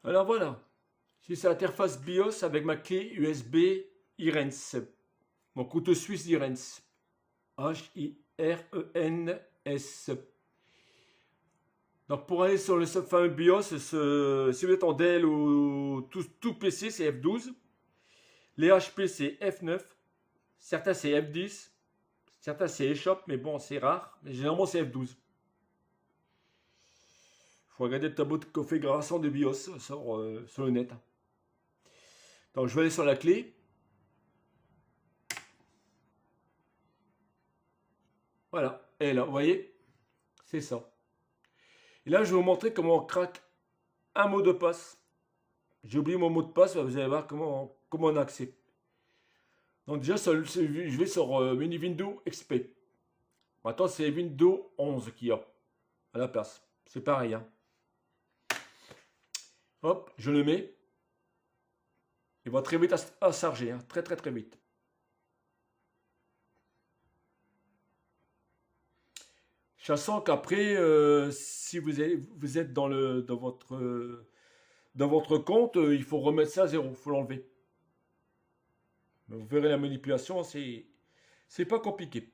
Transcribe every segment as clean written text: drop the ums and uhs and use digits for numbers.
Alors voilà, j'ai cette interface BIOS avec ma clé USB Irens, mon couteau suisse Irens, H-I-R-E-N-S. Donc pour aller sur le fameux BIOS, si vous êtes en Dell ou tout PC, c'est F12. Les HP, c'est F9. Certains, c'est F10. Certains, c'est eShop, mais bon, c'est rare. Mais généralement, c'est F12. Il faut regarder le tableau de configuration de BIOS sur le net. Donc je vais aller sur la clé. Voilà. Et là, vous voyez, c'est ça. Et là, je vais vous montrer comment on craque un mot de passe. J'ai oublié mon mot de passe, vous allez voir comment on a accès. Donc déjà, je vais sur menu Windows XP. Maintenant, c'est Windows 11 qu'il y a à la place. C'est pareil. Hein. Hop, je le mets. Il va très vite à charger. Hein. Très très très vite. Sachant qu'après, si vous êtes dans votre compte, il faut remettre ça à zéro. Il faut l'enlever. Vous verrez la manipulation, c'est pas compliqué.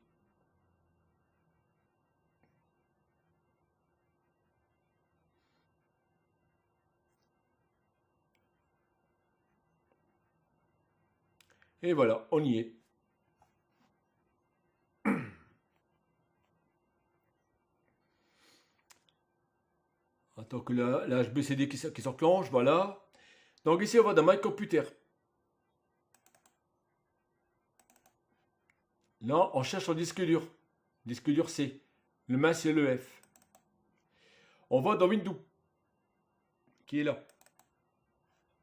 Et voilà, on y est. Attends que la HBCD qui s'enclenche, voilà. Donc ici, on va dans My Computer. Là, on cherche un disque dur. Disque dur C. Le main, c'est le F. On va dans Windows, qui est là.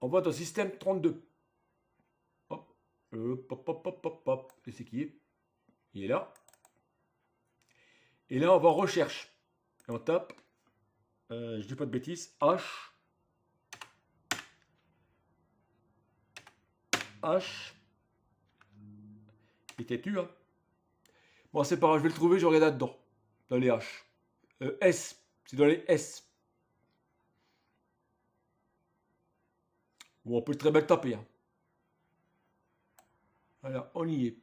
On va dans Système 32. Hop, hop, hop, hop, hop, hop. Et c'est qui est? Il est là. Et là, on va en recherche. Et on tape, je dis pas de bêtises, H. Il était tu, hein. Bon, c'est pas grave, je vais le trouver, je regarde là-dedans. Dans les H. S. C'est dans les S. Bon, on peut très bien le taper. Hein. Voilà, on y est.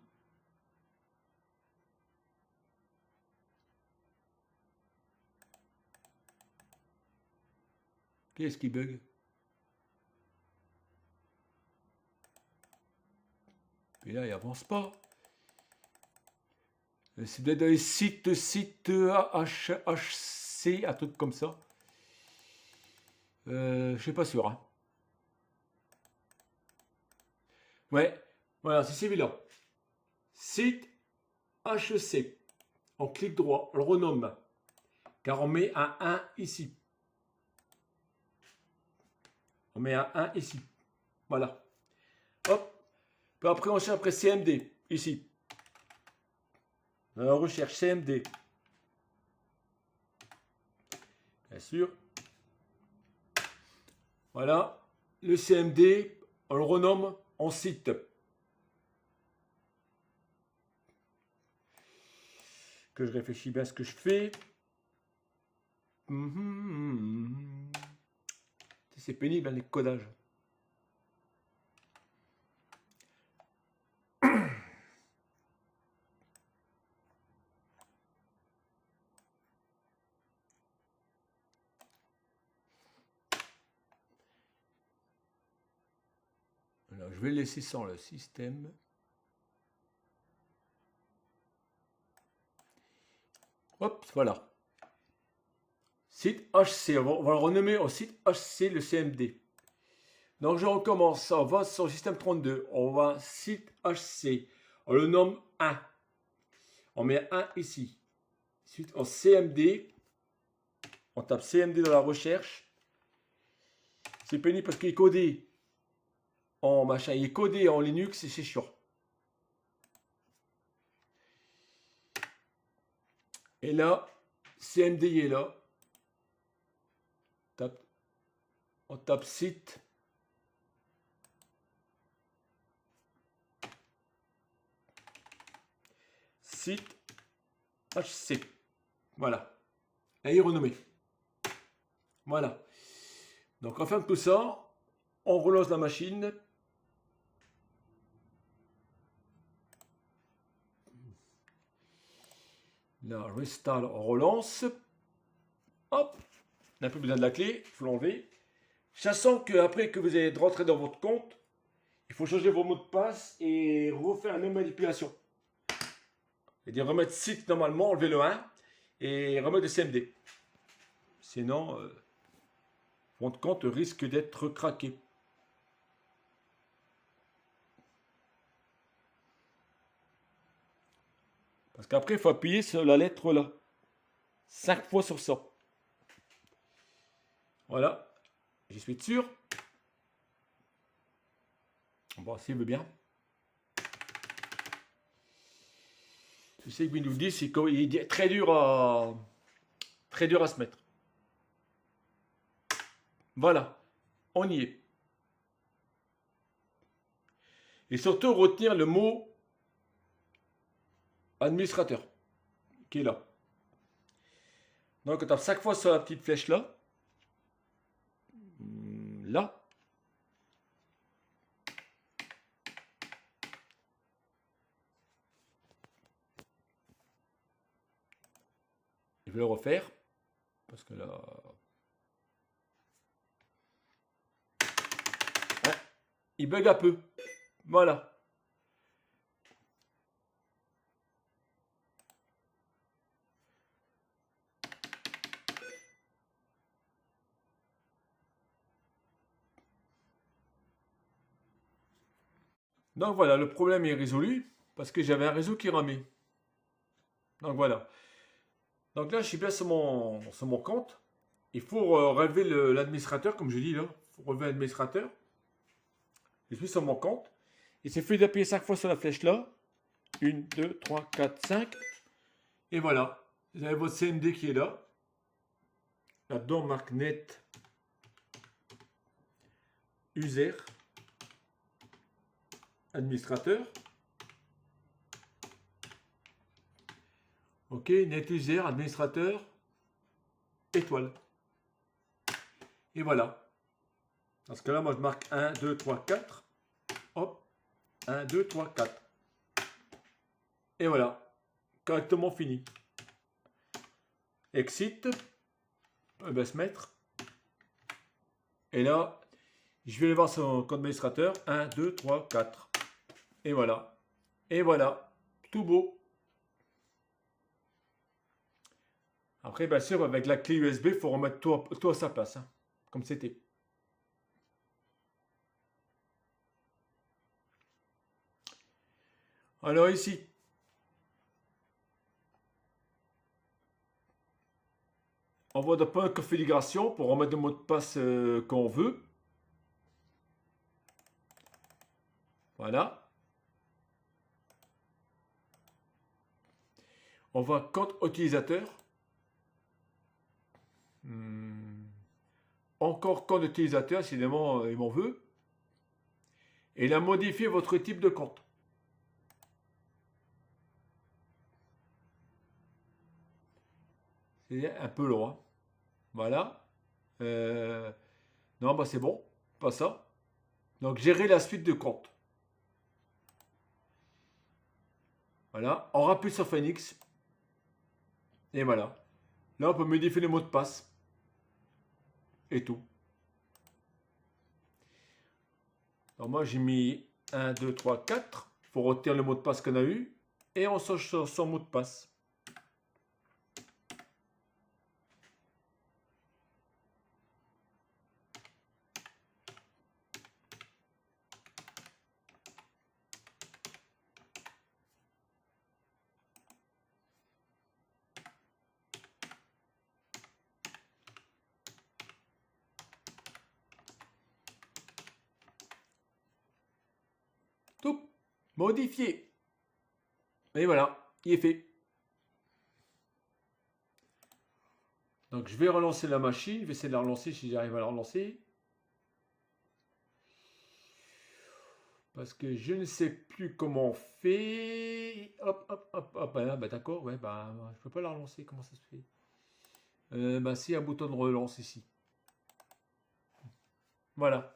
Qu'est-ce qui bug? Et là, il avance pas. C'est peut-être dans les sites HC, un truc comme ça. Je suis pas sûr. Hein. Ouais, voilà, c'est celui-là. Site HC. On clique droit, on le renomme. Car on met un 1 ici. On met un 1 ici. Voilà. Hop. Puis après, on cherche après CMD. Ici. On recherche CMD. Bien sûr. Voilà. Le CMD, on le renomme en site. Que je réfléchis bien à ce que je fais. C'est pénible, hein, les codages. Alors, je vais le laisser sans le système. Hop, voilà. Site HC, on va le renommer au site HC, le CMD. Donc je recommence, on va sur le système 32, on va site HC, on le nomme 1. On met 1 ici. Ensuite en CMD, on tape CMD dans la recherche. C'est pénible parce qu'il est codé en machin, il est codé en Linux et c'est chiant. Et là, CMD est là. On tape site. Site HC. Voilà. Et il est renommé. Voilà. Donc on ferme tout ça, on relance la machine. Là, restart, on relance. Hop, on n'a plus besoin de la clé, il faut l'enlever. Sachant qu'après que vous êtes rentré dans votre compte, il faut changer vos mots de passe et refaire une manipulation. C'est-à-dire remettre site normalement, enlever le 1 et remettre le CMD. Sinon, votre compte risque d'être craqué. Parce qu'après, il faut appuyer sur la lettre là. 5 fois sur ça. Voilà. J'y suis sûr. Bon, s'il veut bien. Je sais que Windows 10, il est très dur à se mettre. Voilà. On y est. Et surtout, retenir le mot administrateur qui est là. Donc, on tape 5 fois sur la petite flèche là. Là. Je vais le refaire. Parce que là... Hein, il bug un peu. Voilà. Donc voilà, le problème est résolu parce que j'avais un réseau qui ramait. Donc voilà. Donc là, je suis bien sur mon compte. Il faut relever l'administrateur, comme je dis là. Il faut relever l'administrateur. Je suis sur mon compte. Il suffit d'appuyer 5 fois sur la flèche là. 1, 2, 3, 4, 5. Et voilà. Vous avez votre CMD qui est là. Là-dedans, marque net user administrateur. Ok, net user administrateur étoile. Et voilà. Dans ce cas-là, moi je marque 1, 2, 3, 4. Hop. 1, 2, 3, 4. Et voilà. Correctement fini. Exit. Il va se mettre. Et là, je vais aller voir son compte administrateur. 1, 2, 3, 4. Et voilà. Et voilà. Tout beau. Après, bien sûr, avec la clé USB, il faut remettre tout à sa place. Hein, comme c'était. Alors ici. On va dans point de configuration pour remettre le mot de passe qu'on veut. Voilà. On va compte utilisateur. Encore compte utilisateur, évidemment, il m'en veut. Et là, modifier votre type de compte. C'est un peu long. Hein. Voilà. Non, bah c'est bon. Pas ça. Donc, gérer la suite de comptes. Voilà. On rappuie sur Phoenix. Et voilà. Là, on peut modifier les mots de passe. Et tout. Alors, moi, j'ai mis 1, 2, 3, 4. Il faut retirer le mot de passe qu'on a eu. Et on change son mot de passe. Tout. Modifier. Et voilà, il est fait. Donc je vais relancer la machine. Je vais essayer de la relancer si j'arrive à la relancer. Parce que je ne sais plus comment on fait. Hop, hop, hop, hop. Bah, d'accord, ouais, bah, je peux pas la relancer. Comment ça se fait? Bah, c'est un bouton de relance ici. Voilà.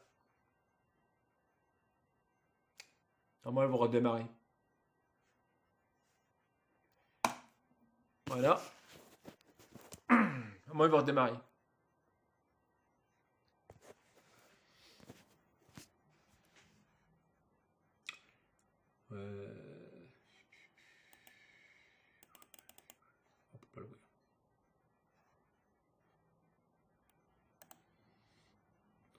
Normalement, elle va redémarrer. Voilà. Normalement, elle va redémarrer. On peut pas l'ouvrir.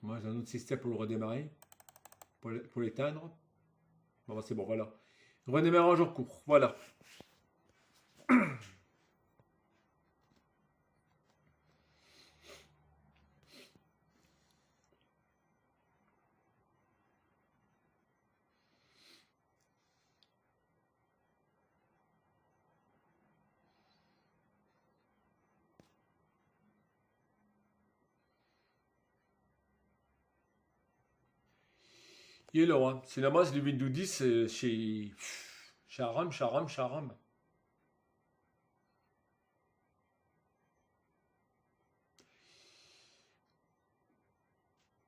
Moi, j'ai un autre système pour le redémarrer. Pour l'éteindre. Bon, bah, c'est bon, voilà. Redémarrage en cours. Voilà. Il est là, hein. C'est la masse du Windows 10 chez Aram, chez Aram, chez Aram.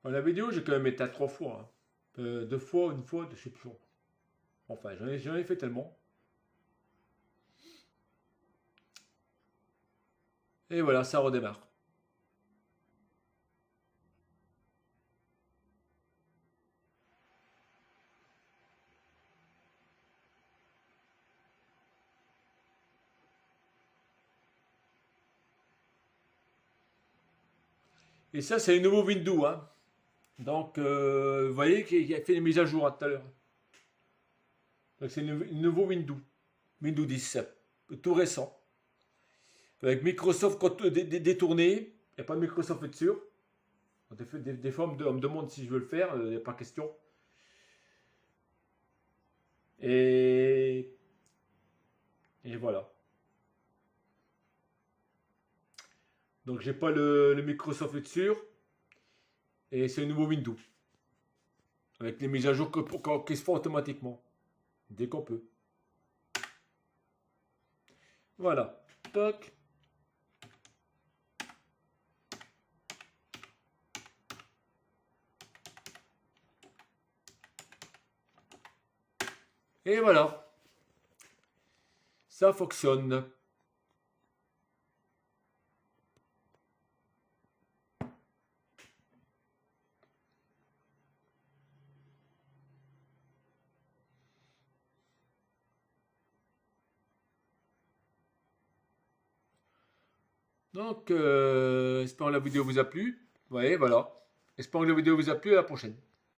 Dans la vidéo, j'ai quand même été à 3 fois, hein. 2 fois, une fois, je sais plus. Enfin, j'en ai fait tellement. Et voilà, ça redémarre. Et ça, c'est le nouveau Windows, hein. Donc, vous voyez qu'il a fait les mises à jour, hein, tout à l'heure. Donc, c'est le nouveau Windows. Windows 10, tout récent. Avec Microsoft détourné. Il n'y a pas de Microsoft dessus. Des fois, on me demande si je veux le faire. Il n'y a pas question. Et, et voilà. Donc, j'ai pas le Microsoft dessus. Et c'est le nouveau Windows. Avec les mises à jour qui se font automatiquement. Dès qu'on peut. Voilà. Toc. Et voilà. Ça fonctionne. Donc, espérons que la vidéo vous a plu. Ouais, voilà. Espérons que la vidéo vous a plu. À la prochaine.